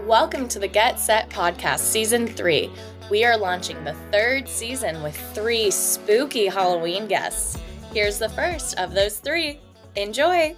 Welcome to the Get Set Podcast Season 3. We are launching the 3rd season with 3 spooky Halloween guests. Here's the first of those 3. Enjoy!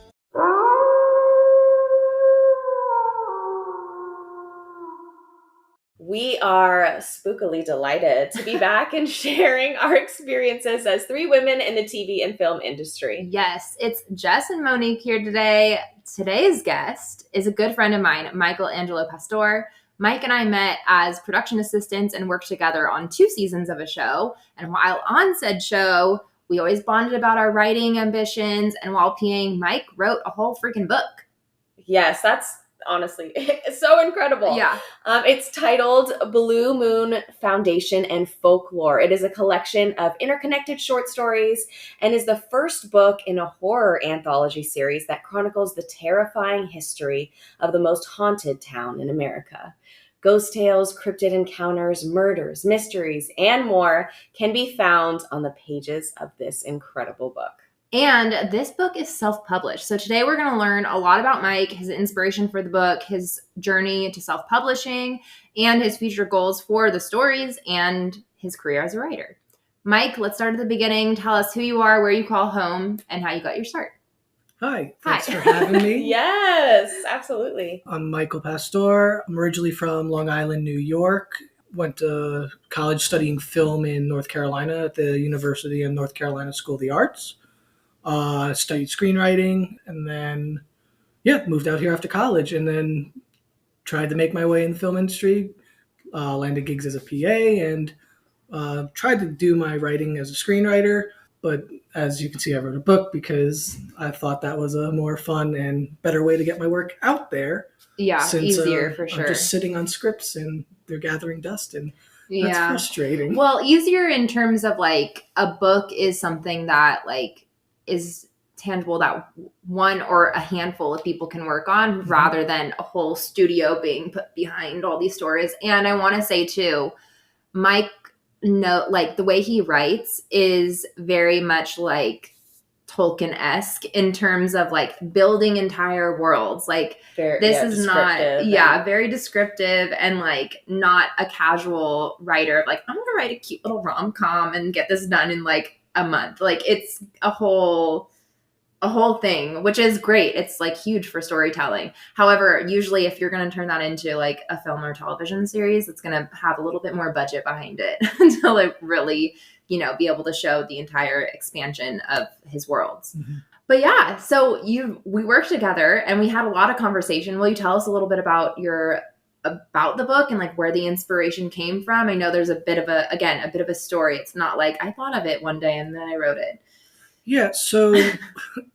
We are spookily delighted to be back and sharing our experiences as 3 women in the TV and film industry. Yes, it's Jess and Monique here today. Today's guest is a good friend of mine, Angelo Pastore. Mike and I met as production assistants and worked together on 2 seasons of a show. And while on said show, we always bonded about our writing ambitions. And while peeing, Mike wrote a whole freaking book. Yes, that's honestly so incredible. Yeah. It's titled Blue Moon Foundation and Folklore. It is a collection of interconnected short stories and is the first book in a horror anthology series that chronicles the terrifying history of the most haunted town in America. Ghost tales, cryptid encounters, murders, mysteries, and more can be found on the pages of this incredible book. And this book is self-published. So today we're going to learn a lot about Mike, his inspiration for the book, his journey to self-publishing, and his future goals for the stories and his career as a writer. Mike, let's start at the beginning. Tell us who you are, where you call home, and how you got your start. Hi, thanks for having me. Yes, absolutely. I'm Michael Pastore. I'm originally from Long Island, New York. Went to college studying film in North Carolina at the University of North Carolina School of the Arts. Studied screenwriting, and then, moved out here after college, and then tried to make my way in the film industry, landed gigs as a PA, and tried to do my writing as a screenwriter. But as you can see, I wrote a book because I thought that was a more fun and better way to get my work out there. Yeah, since, easier for sure. I'm just sitting on scripts and they're gathering dust, and that's frustrating. Well, easier in terms of like a book is something that like is tangible that one or a handful of people can work on rather than a whole studio being put behind all these stories. And I want to say too, Mike, like the way he writes is very much like Tolkien-esque in terms of like building entire worlds. Like this is not, very descriptive and like not a casual writer of like, I'm going to write a cute little rom-com and get this done in like a month. Like it's a whole thing, which is great. It's like huge for storytelling. However, usually if you're going to turn that into like a film or television series, it's going to have a little bit more budget behind it to like really, be able to show the entire expansion of his worlds. Mm-hmm. But so we worked together and we had a lot of conversation. Will you tell us a little bit about the book and like where the inspiration came from? I know there's a bit of a story. It's not like I thought of it one day and then I wrote it. Yeah, so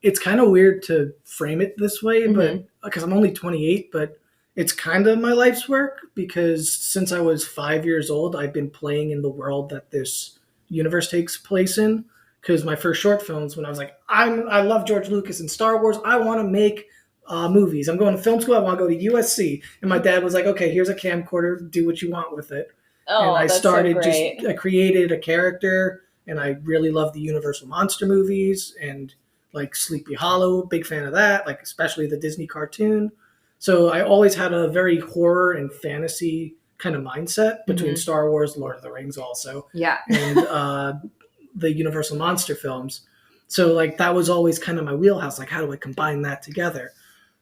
it's kind of weird to frame it this way, but because I'm only 28, but it's kind of my life's work because since I was 5 years old, I've been playing in the world that this universe takes place in. Because my first short films, when I was like, I love George Lucas and Star Wars, I want to make movies. I'm going to film school. I want to go to USC. And my dad was like, okay, here's a camcorder. Do what you want with it. Oh, and I that's started so great. I created a character, and I really love the Universal monster movies and like Sleepy Hollow. Big fan of that, like especially the Disney cartoon. So I always had a very horror and fantasy kind of mindset between Star Wars, Lord of the Rings also. Yeah. And the Universal monster films. So like that was always kind of my wheelhouse. Like, how do I combine that together?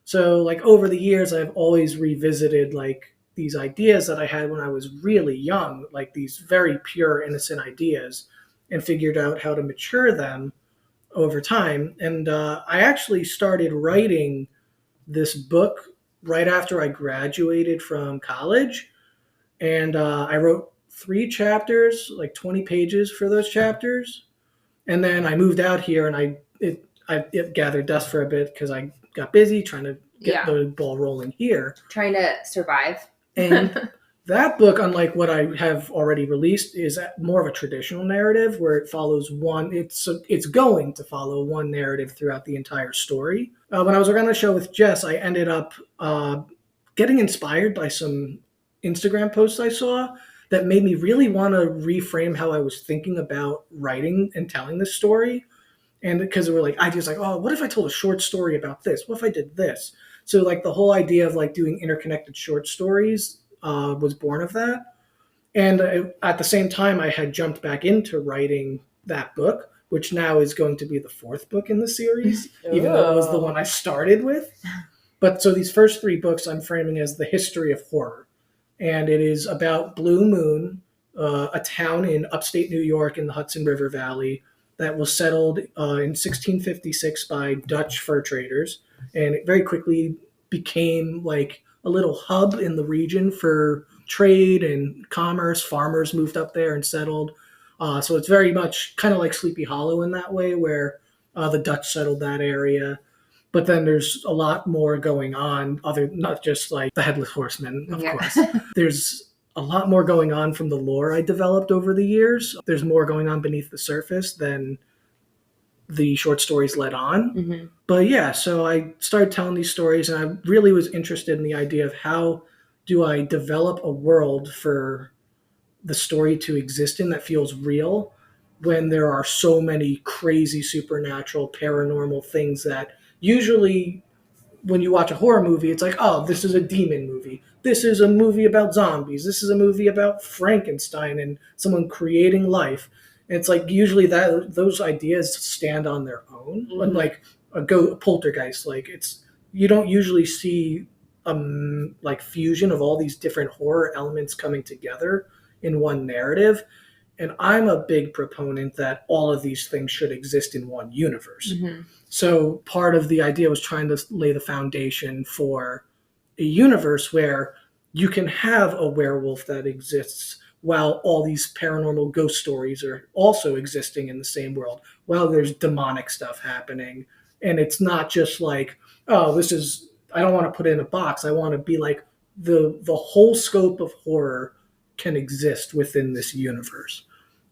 So like over the years, I've always revisited like these ideas that I had when I was really young, like these very pure, innocent ideas, and figured out how to mature them over time. And I actually started writing this book right after I graduated from college. And I wrote 3 chapters, like 20 pages for those chapters. And then I moved out here and it gathered dust for a bit because I got busy trying to get the ball rolling here. Trying to survive. And that book, unlike what I have already released, is more of a traditional narrative where it follows it's going to follow one narrative throughout the entire story. When I was on the show with Jess, I ended up getting inspired by some Instagram posts I saw that made me really want to reframe how I was thinking about writing and telling this story. And because we were like, ideas like, oh, what if I told a short story about this? What if I did this? So like the whole idea of like doing interconnected short stories was born of that. And at the same time, I had jumped back into writing that book, which now is going to be the fourth book in the series, even though it was the one I started with. But so these first three books I'm framing as the history of horror. And it is about Blue Moon, a town in upstate New York in the Hudson River Valley that was settled in 1656 by Dutch fur traders. And it very quickly became like a little hub in the region for trade and commerce. Farmers moved up there and settled. So it's very much kind of like Sleepy Hollow in that way, where the Dutch settled that area. But then there's a lot more going on, not just like the Headless Horseman, of course. There's a lot more going on from the lore I developed over the years. There's more going on beneath the surface than the short stories let on. Mm-hmm. But yeah, so I started telling these stories, and I really was interested in the idea of how do I develop a world for the story to exist in that feels real when there are so many crazy supernatural paranormal things that usually when you watch a horror movie, it's like, oh, this is a demon movie. This is a movie about zombies. This is a movie about Frankenstein and someone creating life. And it's like usually that those ideas stand on their own. Mm-hmm. Like a poltergeist, like you don't usually see like fusion of all these different horror elements coming together in one narrative. And I'm a big proponent that all of these things should exist in one universe. Mm-hmm. So part of the idea was trying to lay the foundation for a universe where you can have a werewolf that exists while all these paranormal ghost stories are also existing in the same world, while there's demonic stuff happening. And it's not just like, oh, I don't want to put it in a box. I want to be like the whole scope of horror can exist within this universe.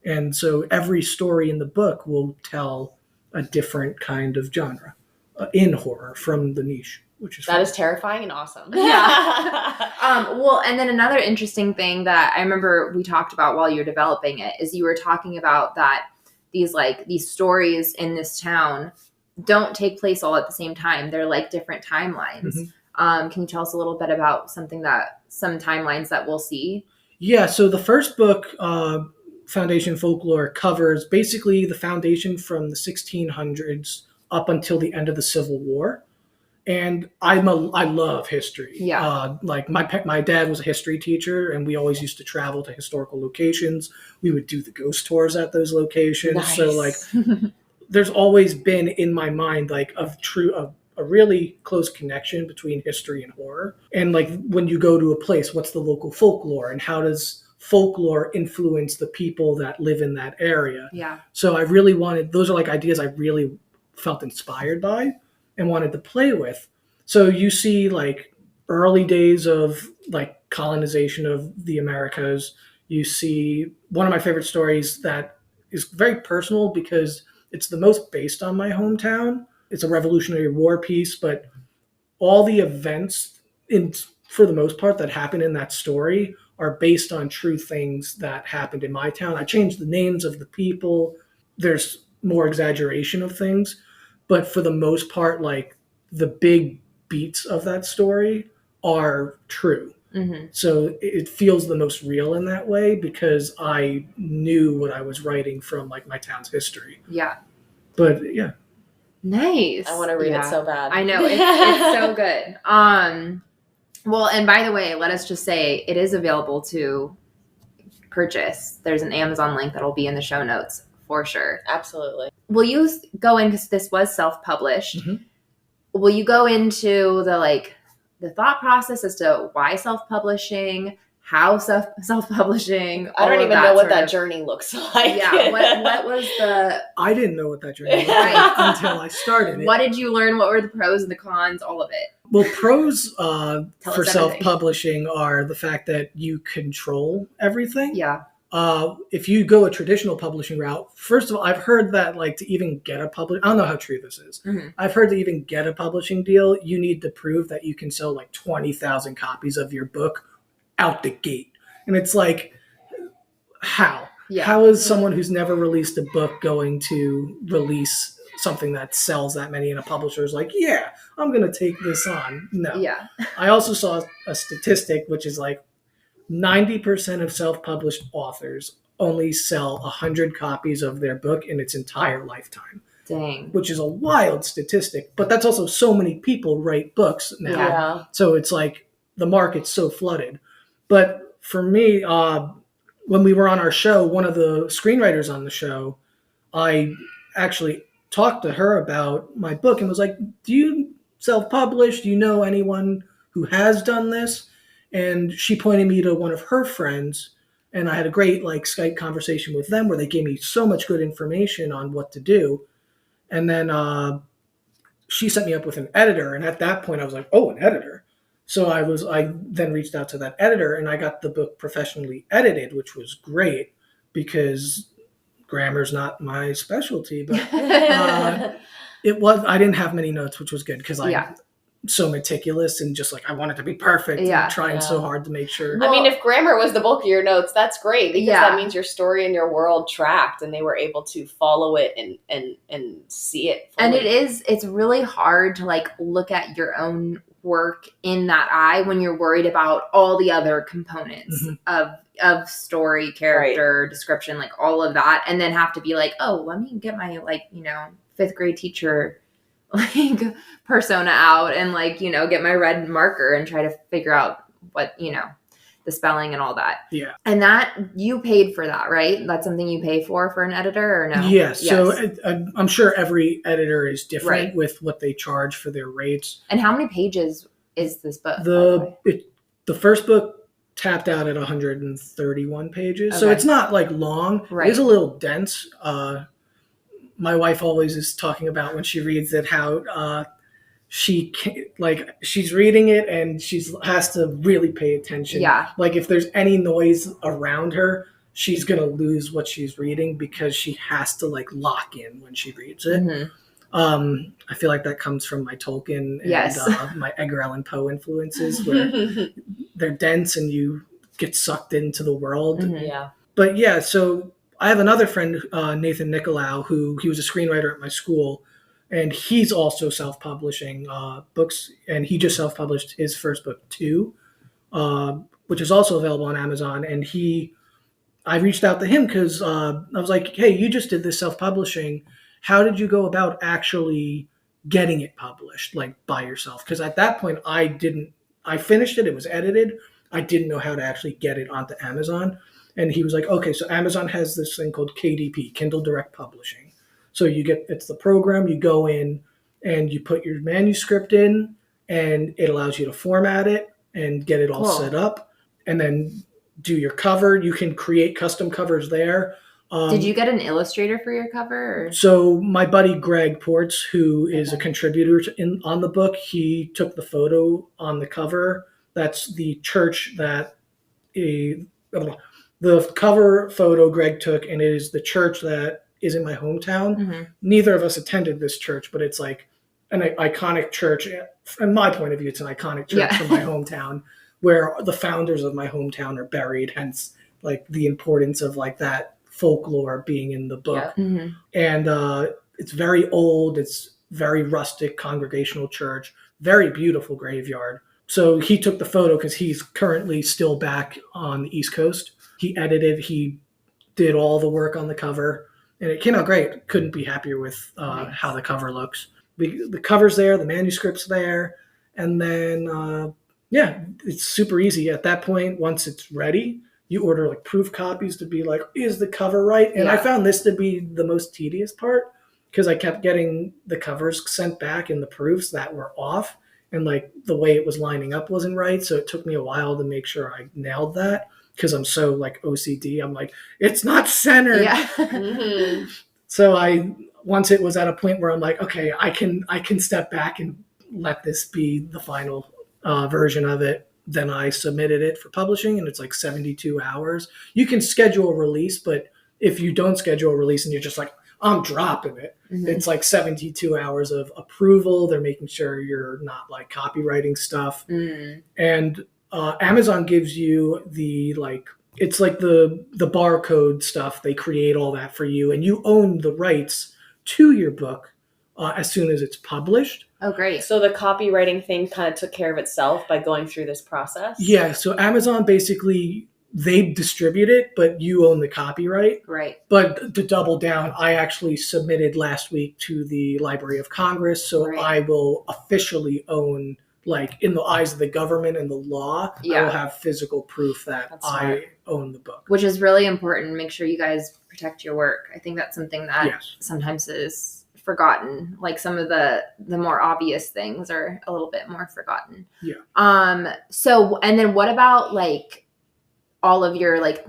And so every story in the book will tell a different kind of genre in horror from the niche, which is that is terrifying and awesome. Yeah. Well, and then another interesting thing that I remember we talked about while you were developing it is you were talking about that these stories in this town don't take place all at the same time. They're like different timelines. Mm-hmm. Can you tell us a little bit about some timelines that we'll see? Yeah. So the first book, Foundation Folklore, covers basically the foundation from the 1600s up until the end of the Civil War. And I love history. Yeah. Like my dad was a history teacher, and we always used to travel to historical locations. We would do the ghost tours at those locations. Nice. So like, there's always been in my mind like a really close connection between history and horror. And like when you go to a place, what's the local folklore, and how does folklore influence the people that live in that area? Yeah. So those are like ideas I really felt inspired by and wanted to play with. So you see like early days of like colonization of the Americas. You see one of my favorite stories that is very personal because it's the most based on my hometown. It's a Revolutionary War piece, but all the events for the most part that happen in that story are based on true things that happened in my town. I changed the names of the people. There's more exaggeration of things, but for the most part, like the big beats of that story are true. Mm-hmm. So it feels the most real in that way because I knew what I was writing from like my town's history. Yeah. But yeah. Nice. I want to read it so bad. I know. It's so good. Well, and by the way, let us just say it is available to purchase. There's an Amazon link that'll be in the show notes for sure. Absolutely. Will you go in, because this was self-published, Mm-hmm. will you go into the thought process as to why self-publishing, how self-publishing? I don't even know what that journey looks like. Yeah. What was I didn't know what that journey was like until I started it. what did you learn? What were the pros and the cons? All of it. Well, pros for us everything. self-publishing are the fact that you control everything. Yeah. If you go a traditional publishing route, first of all, I've heard that like to even get a I don't know how true this is. Mm-hmm. I've heard to even get a publishing deal, you need to prove that you can sell like 20,000 copies of your book out the gate. And it's like, how? Yeah. How is someone who's never released a book going to release something that sells that many and a publisher is like, yeah, I'm going to take this on. No. Yeah. I also saw a statistic, which is like 90% of self-published authors only sell 100 copies of their book in its entire lifetime. Dang. Which is a wild statistic, but that's also so many people write books now. Yeah. So it's like the market's so flooded. But for me, when we were on our show, one of the screenwriters on the show, I actually talked to her about my book and was like, do you self-publish? Do you know anyone who has done this? And she pointed me to one of her friends, and I had a great like Skype conversation with them where they gave me so much good information on what to do. And then she set me up with an editor. And at that point I was like, oh, an editor. So I then reached out to that editor and I got the book professionally edited, which was great because grammar's not my specialty, but I didn't have many notes, which was good because I'm so meticulous and just like I want it to be perfect and trying so hard to make sure. I mean, if grammar was the bulk of your notes, that's great because that means your story and your world tracked and they were able to follow it and see it fully. And it's really hard to like look at your own work in that eye when you're worried about all the other components of story, character, description, like all of that, and then have to be like, oh, let me get my like, fifth grade teacher like persona out and like, get my red marker and try to figure out what, the spelling and all that. Yeah. And that you paid for that, right? That's something you pay for an editor or no? Yes. So I'm sure every editor is different with what they charge for their rates. And how many pages is this book? The first book tapped out at 131 pages. Okay. So it's not like long. Right. It's a little dense. My wife always is talking about when she reads it, how she's reading it and has to really pay attention. Yeah. Like if there's any noise around her, she's going to lose what she's reading because she has to like lock in when she reads it. Mm-hmm. I feel like that comes from my Tolkien and my Edgar Allan Poe influences where they're dense and you get sucked into the world. Mm-hmm. Yeah. But yeah, so I have another friend, Nathan Nicolau, he was a screenwriter at my school, and he's also self-publishing books, and he just self-published his first book too, which is also available on Amazon. And I reached out to him because I was like, hey, you just did this self-publishing. How did you go about actually getting it published, like by yourself? Because at that point, I finished it. It was edited. I didn't know how to actually get it onto Amazon. And he was like, okay, so Amazon has this thing called KDP, Kindle Direct Publishing. So it's the program, you go in and you put your manuscript in and it allows you to format it and get it all set up and then do your cover. You can create custom covers there. Did you get an illustrator for your cover? Or? So my buddy Greg Ports, who is a contributor on the book, he took the photo on the cover. That's the church the cover photo Greg took, and it is the church that is in my hometown. Mm-hmm. Neither of us attended this church, but it's like an iconic church. From my point of view, it's an iconic church from my hometown where the founders of my hometown are buried, hence like the importance of like that folklore being in the book. Yeah. Mm-hmm. And it's very old. It's very rustic congregational church, very beautiful graveyard. So he took the photo because he's currently still back on the East Coast. He edited, he did all the work on the cover, and it came out great. Couldn't be happier with how the cover looks. The cover's there, the manuscript's there, and then, it's super easy. At that point, once it's ready, you order like proof copies to be like, is the cover right? And I found this to be the most tedious part because I kept getting the covers sent back and the proofs that were off, and like the way it was lining up wasn't right. So it took me a while to make sure I nailed that. Because I'm so like OCD, I'm like, it's not centered. Yeah. Mm-hmm. So once it was at a point where I'm like, okay, I can step back and let this be the final version of it. Then I submitted it for publishing, and it's like 72 hours. You can schedule a release, but if you don't schedule a release and you're just like, I'm dropping it, it's like 72 hours of approval. They're making sure you're not like copywriting stuff. And Amazon gives you it's like the barcode stuff. They create all that for you, and you own the rights to your book as soon as it's published. Oh, great. So the copywriting thing kind of took care of itself by going through this process? Yeah, so Amazon basically, they distribute it, but you own the copyright. Right. But to double down, I actually submitted last week to the Library of Congress, so Right. I will officially own, like, in the eyes of the government and the law, I Yeah. will have physical proof that That's smart. I own the book. Which is really important. Make sure you guys protect your work. I think that's something that Yes. sometimes is forgotten. Like some of the more obvious things are a little bit more forgotten. Yeah. So, and then what about like all of your like,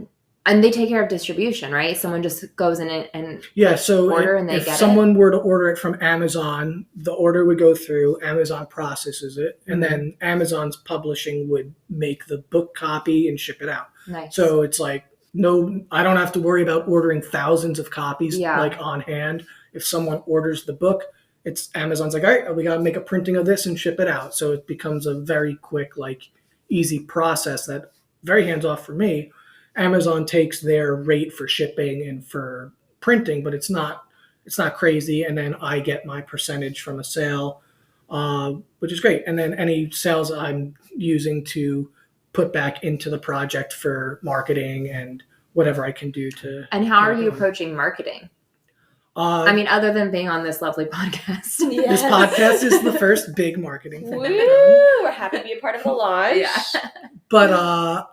and they take care of distribution, right? Someone just goes in and Yeah, so order and they if get someone were to order it from Amazon, the order would go through, Amazon processes it, and Mhm. then Amazon's publishing would make the book copy and ship it out. Nice. So it's like, no, I don't have to worry about ordering thousands of copies Yeah. like on hand. If someone orders the book, it's Amazon's like, all right, we got to make a printing of this and ship it out. So it becomes a very quick, like easy process that very hands off for me. Amazon takes their rate for shipping and for printing, but it's not crazy. And then I get my percentage from a sale, which is great. And then any sales I'm using to put back into the project for marketing and whatever I can do to. And how are get it you going. approaching marketing? I I mean, other than being on this lovely podcast. This podcast is the first big marketing thing Woo! I've done. We're happy to be a part of the launch. Yeah. But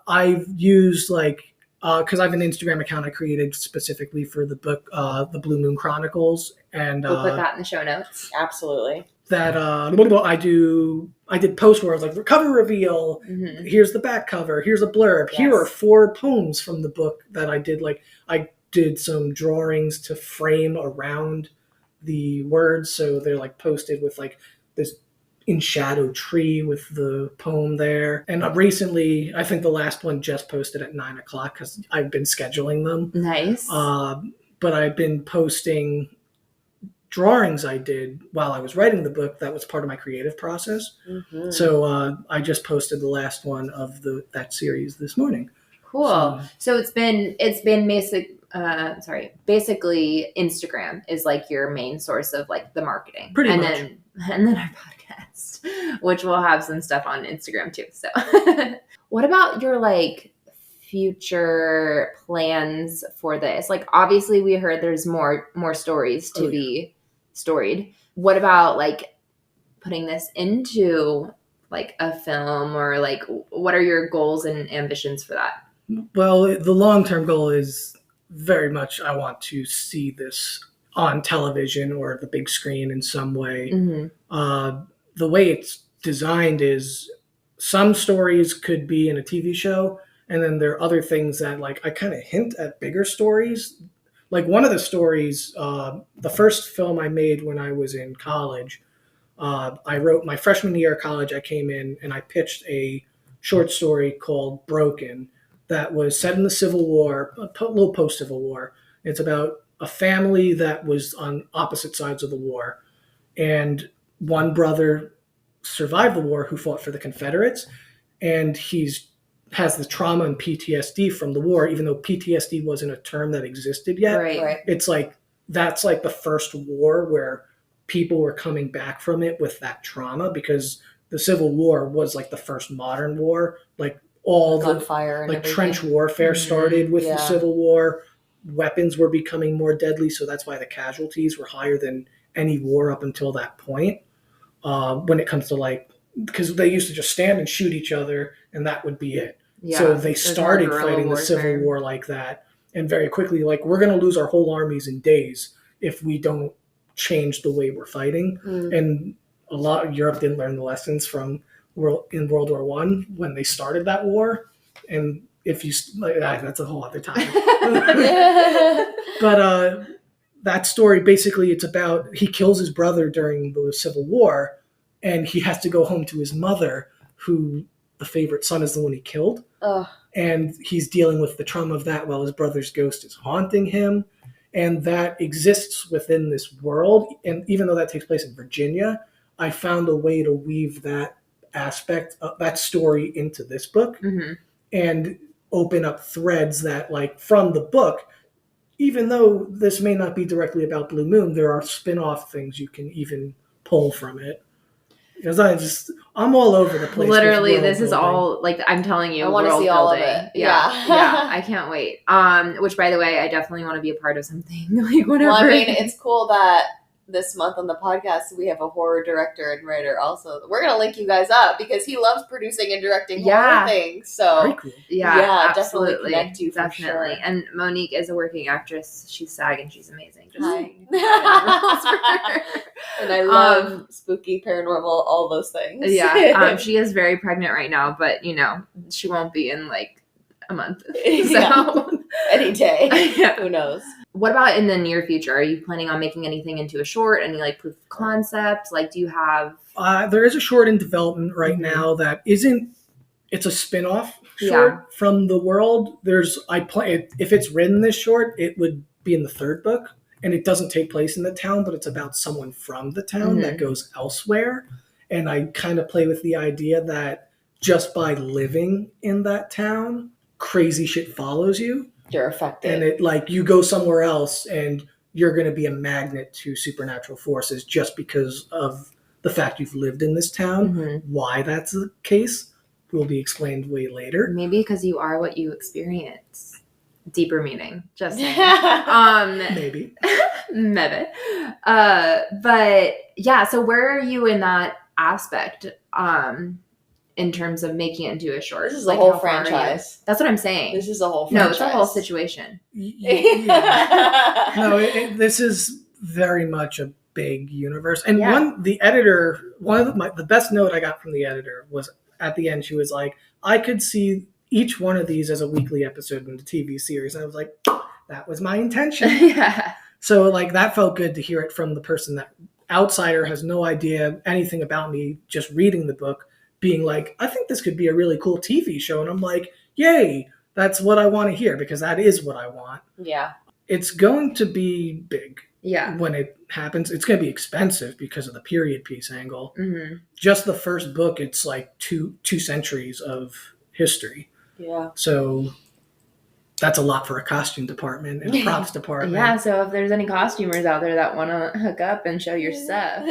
I've used because I have an Instagram account I created specifically for the book, the Blue Moon Chronicles, and We'll put that in the show notes. Absolutely. that I did posts where I was like, cover reveal. Mhm. Here's the back cover. Here's a blurb. Yes. Here are 4 poems from the book that I did. Like I did some drawings to frame around the words, so they're like posted with like this in shadow tree with the poem there. And recently, I think the last one just posted at 9:00 because I've been scheduling them. Nice. But I've been posting drawings I did while I was writing the book. That was part of my creative process. Mhm. So I just posted the last one of that series this morning. Cool. So it's been basically Instagram is like your main source of like the marketing. Pretty and much. Then our podcast, which will have some stuff on Instagram too. So what about your like future plans for this? Like obviously we heard there's more stories to be storied. What about like putting this into like a film, or like what are your goals and ambitions for that? Well, the long-term goal is very much I want to see this on television or the big screen in some way. Mm-hmm. The way it's designed is some stories could be in a TV show, and then there are other things that like I kind of hint at bigger stories. Like one of the stories, the first film I made when I was in college, I wrote my freshman year of college. I came in and I pitched a short story called Broken that was set in the Civil War, a little post-Civil War. It's about a family that was on opposite sides of the war. And one brother survived the war who fought for the Confederates. And has the trauma and PTSD from the war, even though PTSD wasn't a term that existed yet. Right. It's like, that's like the first war where people were coming back from it with that trauma, because the Civil War was like the first modern war. Like all the Gunfire and like everything. trench warfare started with Yeah. the Civil War. Weapons were becoming more deadly, so that's why the casualties were higher than any war up until that point. When it comes to like, because they used to just stand and shoot each other, and that would be it. Yeah. So they There's more started guerrilla fighting the warfare. Civil War like that, and very quickly, like, we're going to lose our whole armies in days if we don't change the way we're fighting. And a lot of Europe didn't learn the lessons from in World War One when they started that war. And if you that's a whole other time. But that story, basically, it's about he kills his brother during the Civil War, and he has to go home to his mother, who the favorite son is the one he killed. Ugh. And he's dealing with the trauma of that while his brother's ghost is haunting him. And that exists within this world. And even though that takes place in Virginia, I found a way to weave that aspect of that story into this book Mm-hmm. and open up threads that, like, from the book, even though this may not be directly about Blue Moon, there are spin-off things you can even pull from it. Because I'm all over the place. Literally, this is all like I'm telling you, I want to world see all of building. it. Yeah, I can't wait. Which, by the way, I definitely want to be a part of something like whatever. Well, I mean, it's cool that this month on the podcast we have a horror director and writer also. We're gonna link you guys up because he loves producing and directing horror things. So very cool. yeah, definitely absolutely. connect you for Definitely. sure. And Monique is a working actress. She's SAG and she's amazing. Just Hi. And I love spooky, paranormal, all those things. Yeah, she is very pregnant right now, but she won't be in like a month. So any day. Yeah. Who knows? What about in the near future? Are you planning on making anything into a short? Any like proof of concept? Like, do you have? There is a short in development right now that isn't. It's a spin-off short from the world. If it's written this short, it would be in the third book, and it doesn't take place in the town, but it's about someone from the town that goes elsewhere. And I kind of play with the idea that just by living in that town, crazy shit follows you. You're affected. And it like you go somewhere else and you're going to be a magnet to supernatural forces just because of the fact you've lived in this town. Why that's the case will be explained way later. Maybe because you are what you experience. Deeper meaning. Just saying. Maybe. Maybe. But yeah, so where are you in that aspect? In terms of making it into a short. This is a whole franchise. That's what I'm saying. This is a whole franchise. No, it's a whole situation. Yeah. No, this is very much a big universe. And the best note I got from the editor was at the end, she was like, I could see each one of these as a weekly episode in the TV series. And I was like, that was my intention. Yeah. So like that felt good to hear it from the person that outsider has no idea anything about me, just reading the book, being like, I think this could be a really cool TV show. And I'm like, yay, that's what I want to hear because that is what I want. Yeah. It's going to be big. Yeah. When it happens. It's going to be expensive because of the period piece angle. Mm-hmm. Just the first book, it's like two centuries of history. Yeah. So that's a lot for a costume department and a props department. Yeah, so if there's any costumers out there that want to hook up and show your stuff,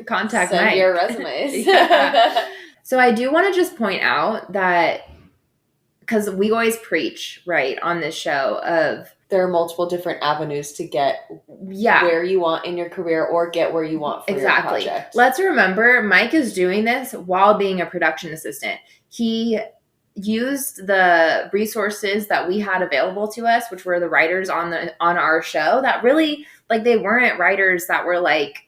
contact Send Mike. your resumes. Yeah. So I do want to just point out that, because we always preach, right, on this show of... There are multiple different avenues to get where you want in your career or get where you want for your project. Let's remember, Mike is doing this while being a production assistant. He used the resources that we had available to us, which were the writers on our show that really, like, they weren't writers that were like,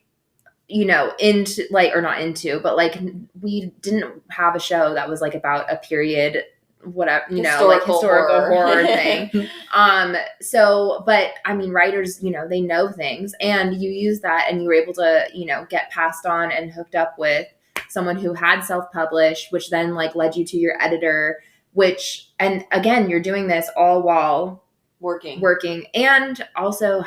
into, like, or not into, but like we didn't have a show that was like about a period, whatever, historical horror thing. But I mean, writers, they know things, and you use that and you were able to, get passed on and hooked up with someone who had self-published, which then like led you to your editor, and again, you're doing this all while working and also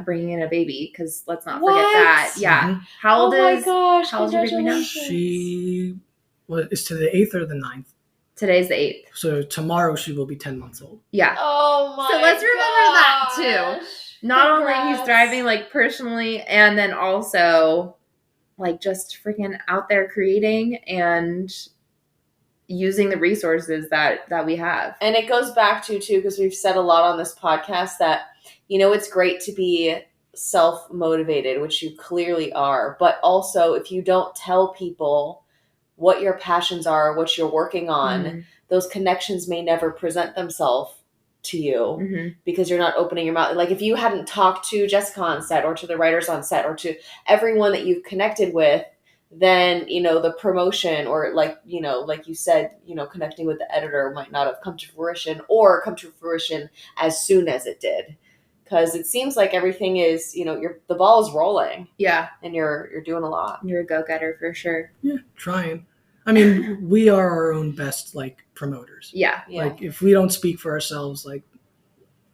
bringing in a baby, because let's not forget that. Yeah. Mm-hmm. How old is your baby now? She is to the 8th or the 9th. Today's the 8th. So tomorrow she will be 10 months old. Yeah. Oh my! So let's remember that too. Not Congrats. only he's thriving like personally, and then also like just freaking out there creating and using the resources that we have. And it goes back to too, because we've said a lot on this podcast that, it's great to be self-motivated, which you clearly are, but also if you don't tell people what your passions are, what you're working on, those connections may never present themselves to you because you're not opening your mouth. Like if you hadn't talked to Jessica on set or to the writers on set or to everyone that you've connected with, then, the promotion or like you said, connecting with the editor might not have come to fruition or come to fruition as soon as it did. Because it seems like everything is, the ball is rolling. Yeah. And you're doing a lot. You're a go-getter for sure. Yeah, trying. I mean, we are our own best, like, promoters. Yeah. Like, if we don't speak for ourselves, like,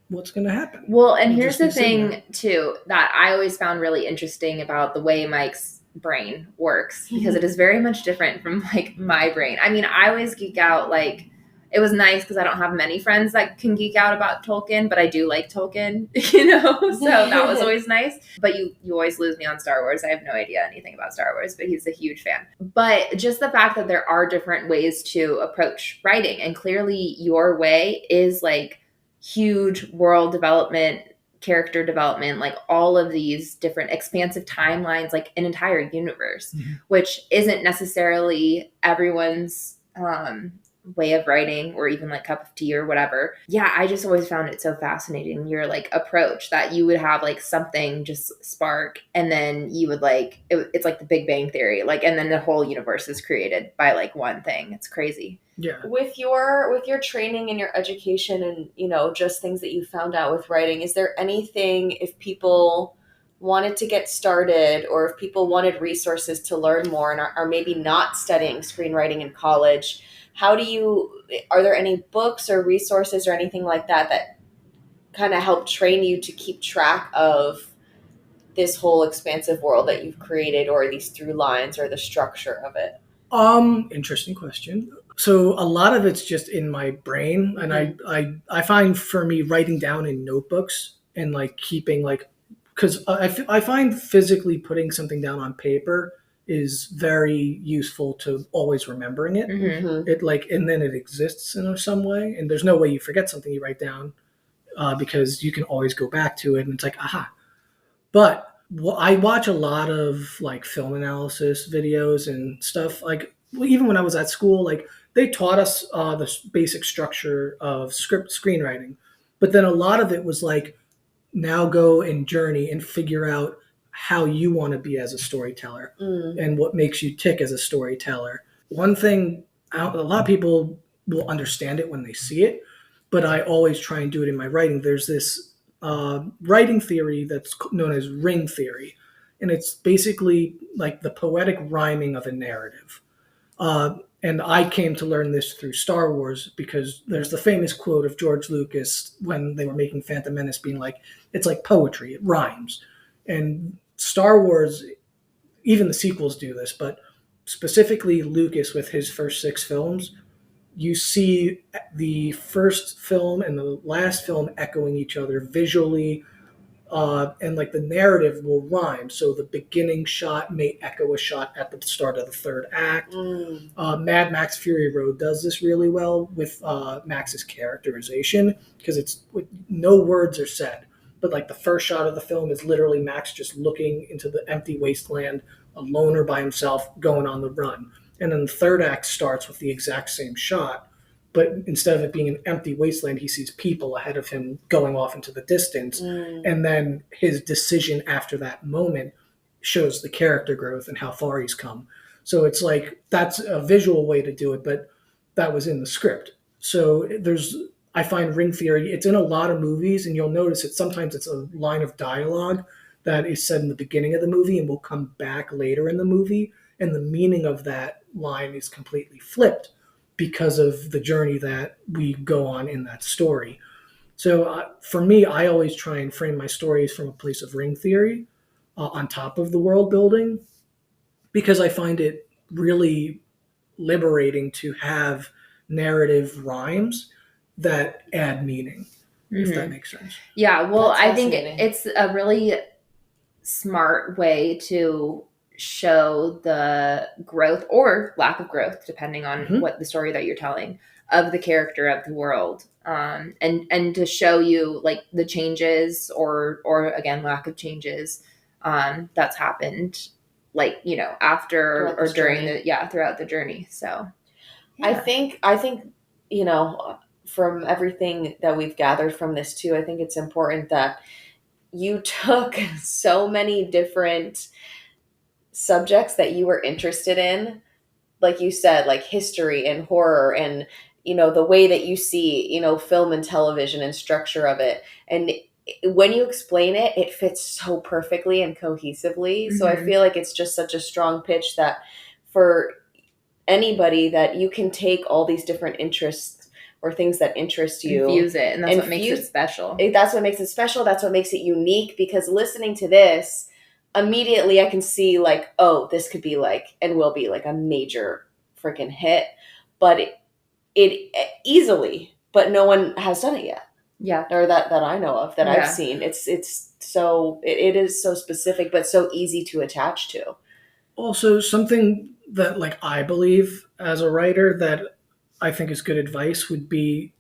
what's going to happen? Well, and here's the thing, too, that I always found really interesting about the way Mike's brain works, because it is very much different from, like, my brain. I mean, I always geek out, like, it was nice because I don't have many friends that can geek out about Tolkien, but I do like Tolkien, so that was always nice. But you always lose me on Star Wars. I have no idea anything about Star Wars, but he's a huge fan. But just the fact that there are different ways to approach writing, and clearly your way is like huge world development, character development, like all of these different expansive timelines, like an entire universe, which isn't necessarily everyone's way of writing, or even like cup of tea or whatever. Yeah, I just always found it so fascinating, your like approach, that you would have like something just spark, and then you would like it's like the Big Bang Theory, like, and then the whole universe is created by like one thing. It's crazy. Yeah. With your training and your education, and just things that you found out with writing, is there anything, if people wanted to get started, or if people wanted resources to learn more and are maybe not studying screenwriting in college, are there any books or resources or anything like that kind of help train you to keep track of this whole expansive world that you've created, or these through lines, or the structure of it? Interesting question. So a lot of it's just in my brain, and I find for me writing down in notebooks and like keeping like, because I find physically putting something down on paper is very useful to always remembering it. It like, and then it exists in some way, and there's no way you forget something you write down, because you can always go back to it, and it's like aha. But I watch a lot of like film analysis videos and stuff. Like even when I was at school, like they taught us the basic structure of screenwriting, but then a lot of it was like, now go and journey and figure out how you want to be as a storyteller and what makes you tick as a storyteller. One thing, a lot of people will understand it when they see it, but I always try and do it in my writing. There's this writing theory that's known as ring theory, and it's basically like the poetic rhyming of a narrative. And I came to learn this through Star Wars, because there's the famous quote of George Lucas when they were making Phantom Menace being like, it's like poetry, it rhymes. And Star Wars, even the sequels do this, but specifically Lucas with his first 6 films, you see the first film and the last film echoing each other visually, and like the narrative will rhyme. So the beginning shot may echo a shot at the start of the third act. Mad Max Fury Road does this really well with Max's characterization, because it's no words are said, but like the first shot of the film is literally Max just looking into the empty wasteland, a loner by himself going on the run. And then the third act starts with the exact same shot, but instead of it being an empty wasteland, he sees people ahead of him going off into the distance. And then his decision after that moment shows the character growth and how far he's come. So it's like, that's a visual way to do it, but that was in the script. So I find ring theory, it's in a lot of movies, and you'll notice it. Sometimes it's a line of dialogue that is said in the beginning of the movie and will come back later in the movie. And the meaning of that line is completely flipped because of the journey that we go on in that story. So for me, I always try and frame my stories from a place of ring theory on top of the world building, because I find it really liberating to have narrative rhymes that add meaning, if that makes sense. Yeah, well, That's I think fascinating. it's a really smart way to show the growth or lack of growth, depending on what the story that you're telling, of the character of the world, and to show you like the changes or again lack of changes that's happened, like after Throughout or this during journey. throughout the journey. So I think from everything that we've gathered from this too, I think it's important that you took so many different subjects that you were interested in, like you said, like history and horror, and the way that you see film and television and structure of it, and when you explain it, it fits so perfectly and cohesively. So I feel like it's just such a strong pitch that for anybody, that you can take all these different interests or things that interest you, infuse it, and that's what makes it special. That's what makes it special. That's what makes it unique, because listening to this, immediately I can see like, oh, this could be like, and will be like a major freaking hit. But it easily, but no one has done it yet. Yeah. Or that I know of, that Yeah. I've seen. It is so specific, but so easy to attach to. Also, something that like I believe as a writer that I think is good advice would be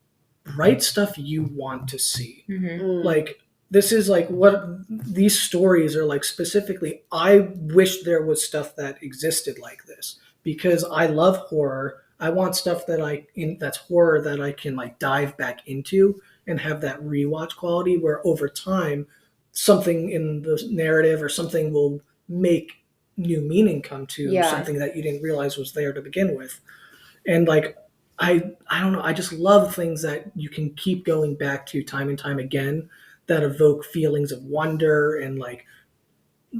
write stuff you want to see. Mm-hmm. Like this is like what these stories are like specifically. I wish there was stuff that existed like this because I love horror. I want stuff that's horror that I can like dive back into and have that rewatch quality where over time something in the narrative or something will make new meaning come to something that you didn't realize was there to begin with. And like I don't know, I just love things that you can keep going back to time and time again that evoke feelings of wonder and like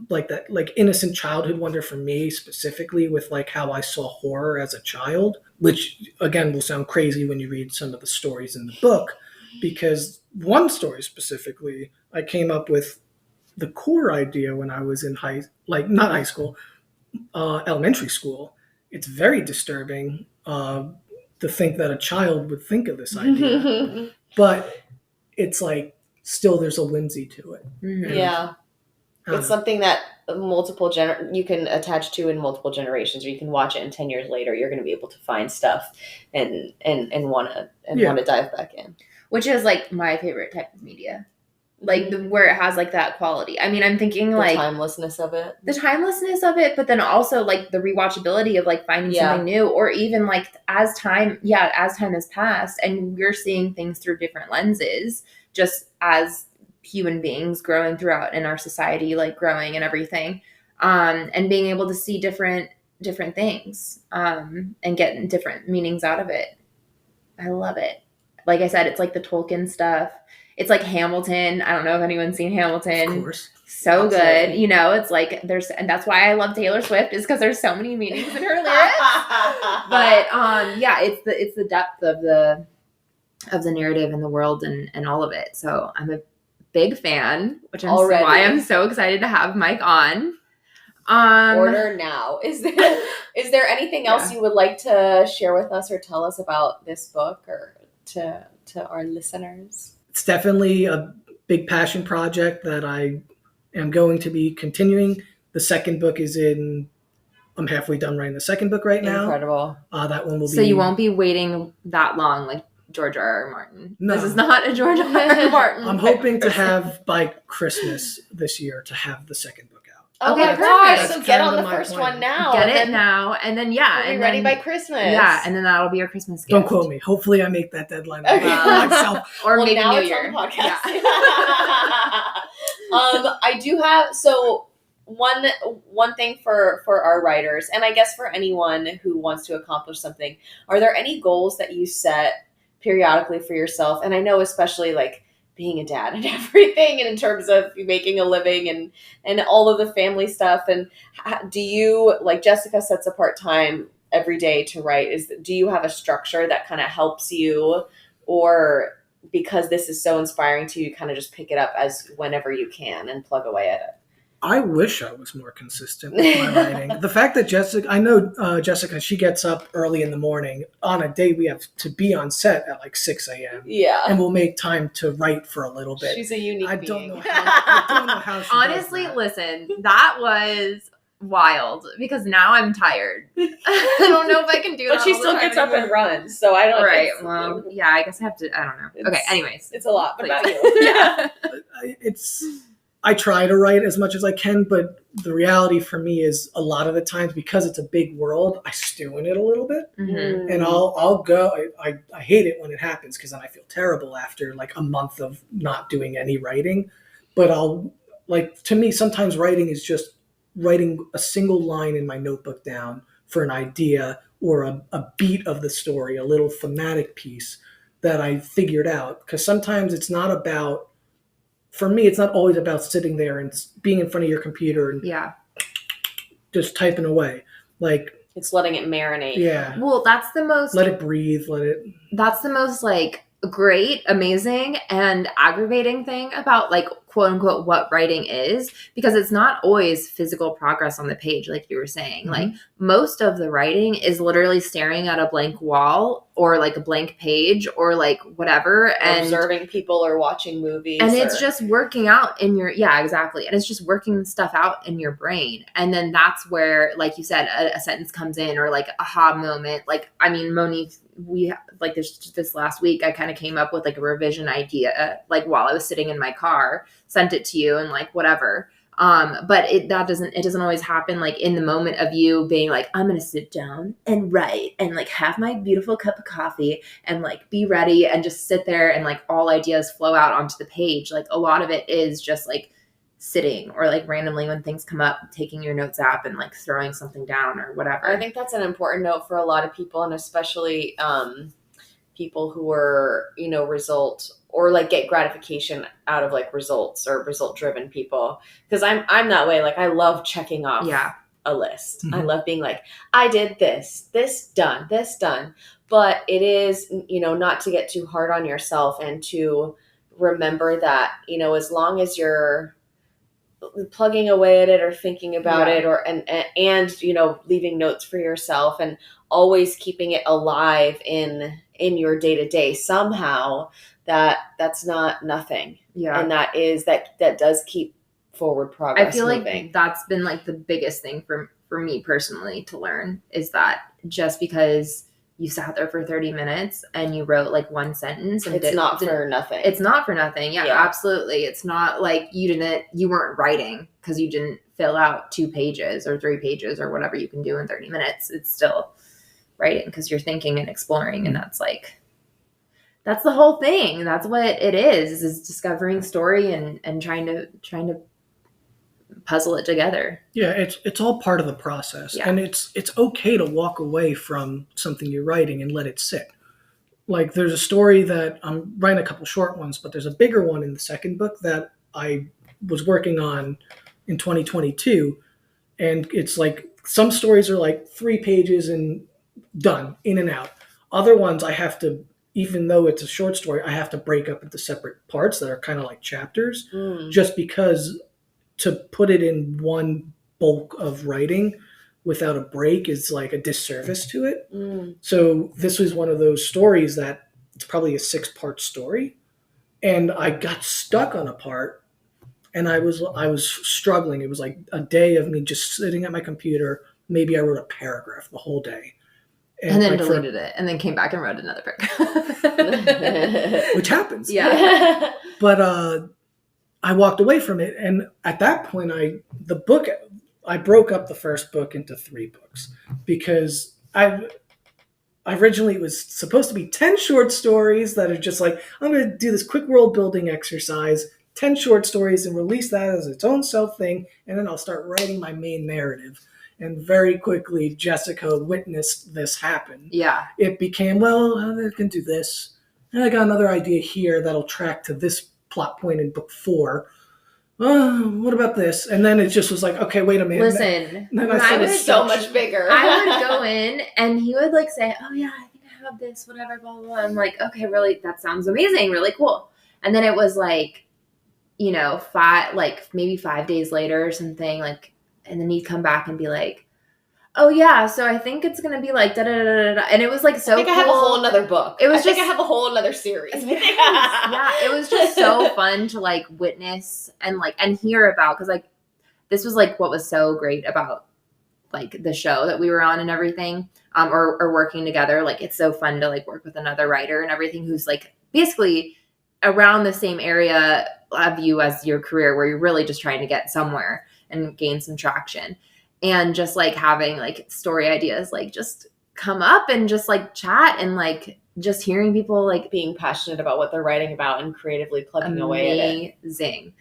that like innocent childhood wonder for me specifically with like how I saw horror as a child, which again will sound crazy when you read some of the stories in the book, because one story specifically I came up with the core idea when I was in not high school, elementary school. It's very disturbing to think that a child would think of this idea, but it's like still there's a whimsy to it. Mm-hmm. Yeah. It's something that you can attach to in multiple generations, or you can watch it and 10 years later you're going to be able to find stuff and want to dive back in. Which is like my favorite type of media. Like where it has like that quality. I mean, I'm thinking the like timelessness of it, but then also like the rewatchability of like finding something new, or even like as time has passed and we're seeing things through different lenses, just as human beings growing throughout in our society, like growing and everything, and being able to see different things, and get different meanings out of it. I love it. Like I said, it's like the Tolkien stuff. It's like Hamilton. I don't know if anyone's seen Hamilton. Of course. So Absolutely. good. You know, it's like and that's why I love Taylor Swift, is because there's so many meanings in her lyrics. But it's the depth of the narrative and the world and all of it. So I'm a big fan, which is why I'm so excited to have Mike on. Order now. Is there anything else you would like to share with us or tell us about this book or to our listeners? It's definitely a big passion project that I am going to be continuing. The second book I'm halfway done writing the second book right now. Incredible. That one will be. So you won't be waiting that long like George R.R. Martin. No. This is not a George R.R. Martin. I'm hoping to have by Christmas this year to have the second book out. Oh okay, my gosh! perfect. So get on the first one now. Get it now, and then we'll be ready by Christmas. Yeah, and then that'll be your Christmas gift. Don't quote me. Hopefully, I make that deadline myself. Or maybe now New it's Year. on the podcast. Yeah. I do have one thing for our writers, and I guess for anyone who wants to accomplish something. Are there any goals that you set periodically for yourself? And I know especially like being a dad and everything, and in terms of making a living and all of the family stuff. And do you, like Jessica sets apart time every day to write, do you have a structure that kind of helps you, or because this is so inspiring to you, kind of just pick it up as whenever you can and plug away at it? I wish I was more consistent with my writing. The fact that Jessica, she gets up early in the morning on a day we have to be on set at like 6 a.m. Yeah. And we'll make time to write for a little bit. She's a unique being. I don't know how she Honestly, does that. listen, that was wild because now I'm tired. I don't know if I can do that. But she still gets up and runs, so I don't. Right. Well, yeah, I guess I have to. I don't know. Okay. Anyways, it's a lot. What about you? Yeah. I try to write as much as I can, but the reality for me is a lot of the times, because it's a big world, I stew in it a little bit. Mm-hmm. And I'll go. I hate it when it happens because then I feel terrible after like a month of not doing any writing. But to me, sometimes writing is just writing a single line in my notebook down for an idea or a beat of the story, a little thematic piece that I figured out. Because sometimes it's not about, for me, it's not always about sitting there and being in front of your computer and just typing away. Like, it's letting it marinate. Yeah. Well, that's the most. Let it breathe. That's the most like great, amazing, and aggravating thing about like quote unquote what writing is, because it's not always physical progress on the page, like you were saying. Mm-hmm. Like most of the writing is literally staring at a blank wall or like a blank page or like whatever, and observing people or watching movies, and it's just working out in your, yeah, exactly, and it's just working stuff out in your brain. And then that's where, like you said, a sentence comes in, or like aha moment. Like, I mean, Monique, we like this last week, I kind of came up with like a revision idea, like while I was sitting in my car, sent it to you, and like whatever. But it doesn't always happen like in the moment of you being like, I'm going to sit down and write and like have my beautiful cup of coffee and like be ready and just sit there and like all ideas flow out onto the page. Like a lot of it is just like sitting, or like randomly when things come up, taking your notes app and like throwing something down or whatever. I think that's an important note for a lot of people, and especially people who are, result or like get gratification out of like results, or result driven people. Because I'm that way. Like I love checking off a list. I love being like, I did this done. But it is, not to get too hard on yourself, and to remember that, as long as you're plugging away at it or thinking about it, or and leaving notes for yourself, and always keeping it alive in your day-to-day somehow, that's not nothing. And that does keep forward progress. I feel moving. like that's been like the biggest thing for me personally to learn, is that just because you sat there for 30 minutes and you wrote like one sentence, and it's not for nothing. It's not for nothing. Yeah, absolutely. It's not like you weren't writing because you didn't fill out 2 pages or 3 pages or whatever you can do in 30 minutes. It's still writing because you're thinking and exploring. And that's the whole thing. That's what it is discovering story and trying to puzzle it together. Yeah, it's all part of the process. And it's okay to walk away from something you're writing and let it sit. Like there's a story that I'm writing, a couple short ones, but there's a bigger one in the second book that I was working on in 2022. And it's like some stories are like 3 pages and done, in and out. Other ones I have to, even though it's a short story, I have to break up into separate parts that are kind of like chapters, just because to put it in one bulk of writing without a break is like a disservice to it. So this was one of those stories that it's probably a 6-part story, and I got stuck on a part, and I was struggling. It was like a day of me just sitting at my computer. Maybe I wrote a paragraph the whole day. And then like deleted it, and then came back and wrote another paragraph. Which happens. Yeah. But I walked away from it, and at that point, I broke up the first book into 3 books, because originally it was supposed to be 10 short stories that are just like, I'm going to do this quick world building exercise, 10 short stories, and release that as its own self thing, and then I'll start writing my main narrative. And very quickly, Jessica witnessed this happen. Yeah. It became, well, I can do this. And I got another idea here that'll track to this plot point in book 4. What about this? And then it just was like, okay, wait a minute. Listen, it's so much bigger. I would go in and he would like say, oh yeah, I think I have this, whatever, blah, blah, blah. I'm like, okay, really, that sounds amazing, really cool. And then it was like, maybe 5 days later or something, like, and then he'd come back and be like, oh yeah, so I think it's gonna be like da da da da, and it was like so. I think cool. I have a whole another book. It was I have a whole another series. Yeah, it was just so fun to like witness and hear about, because like this was like what was so great about like the show that we were on and everything, or working together. Like it's so fun to like work with another writer and everything who's like basically around the same area of you as your career, where you're really just trying to get somewhere and gain some traction. And just like having like story ideas like just come up and just like chat, and like just hearing people like being passionate about what they're writing about and creatively plugging away at it. Amazing.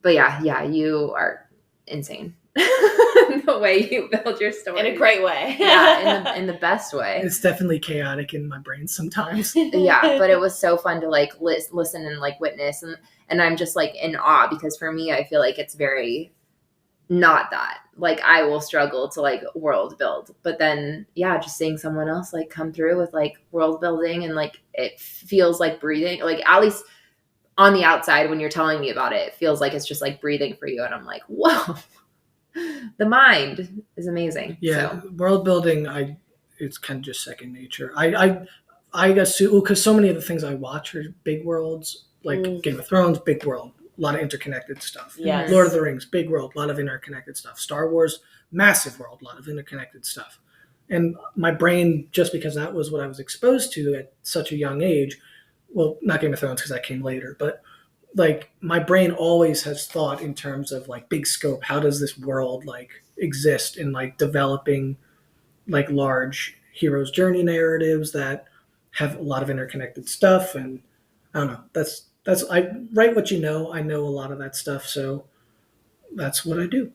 But yeah, you are insane. The way you build your story. In a great way. Yeah, in the best way. It's definitely chaotic in my brain sometimes. Yeah, but it was so fun to like listen and like witness, and I'm just like in awe, because for me, I feel like it's very not that. Like I will struggle to like world build, but then just seeing someone else like come through with like world building, and like it feels like breathing, like at least on the outside when you're telling me about it, it feels like it's just like breathing for you, and I'm like, whoa, the mind is amazing. Yeah, so. World building, it's kind of just second nature. I I guess because so many of the things I watch are big worlds, like Game of Thrones, big world, a lot of interconnected stuff. Yes. Lord of the Rings, big world, a lot of interconnected stuff. Star Wars, massive world, a lot of interconnected stuff. And my brain, just because that was what I was exposed to at such a young age, well, not Game of Thrones because that came later, but like my brain always has thought in terms of like big scope. How does this world like exist in like developing like large hero's journey narratives that have a lot of interconnected stuff? And I don't know. That's I write what you know. I know a lot of that stuff, so that's what I do.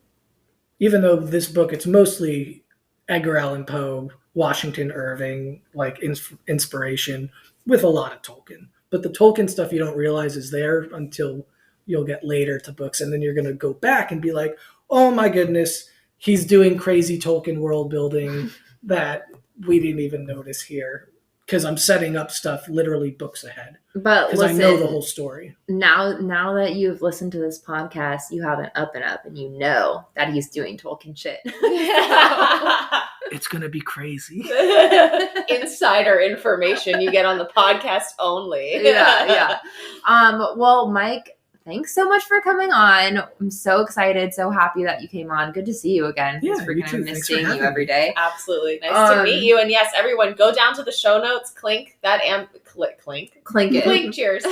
Even though this book, it's mostly Edgar Allan Poe, Washington Irving, like inspiration with a lot of Tolkien. But the Tolkien stuff you don't realize is there until you'll get later to books, and then you're going to go back and be like, oh my goodness, he's doing crazy Tolkien world building that we didn't even notice here. Because I'm setting up stuff literally books ahead. But because I know the whole story. Now that you've listened to this podcast, you have an up and up, and you know that he's doing Tolkien shit. It's gonna be crazy. Insider information you get on the podcast only. Yeah. Well, Mike, thanks so much for coming on. I'm so excited, so happy that you came on. Good to see you again. Yeah, Freaking, you too. I miss Thanks for seeing you having every me. day. Absolutely. Nice to meet you. And yes, everyone, go down to the show notes, clink that Clink it. Clink, cheers.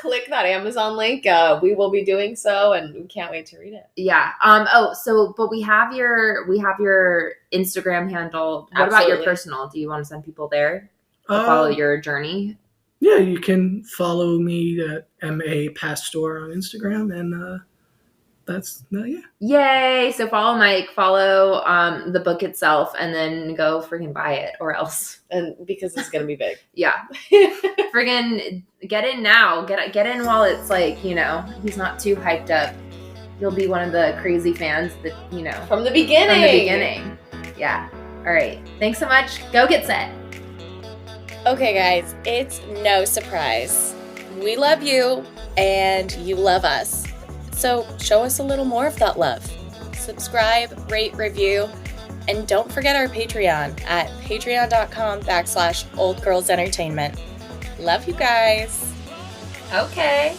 Click that Amazon link. We will be doing so, and we can't wait to read it. Yeah. But we have your Instagram handle. What about your Absolutely. personal? Do you want to send people there to follow your journey? Yeah, you can follow me at MA Pastore on Instagram, and yeah. Yay! So follow Mike, follow the book itself, and then go freaking buy it, or else. And because it's gonna be big. Yeah. Friggin' get in now. Get in while it's like, he's not too hyped up. You'll be one of the crazy fans that, From the beginning. Yeah. All right. Thanks so much. Go get set. Okay, guys, it's no surprise. We love you, and you love us. So show us a little more of that love. Subscribe, rate, review, and don't forget our Patreon at patreon.com/oldgirlsentertainment. Love you guys. Okay.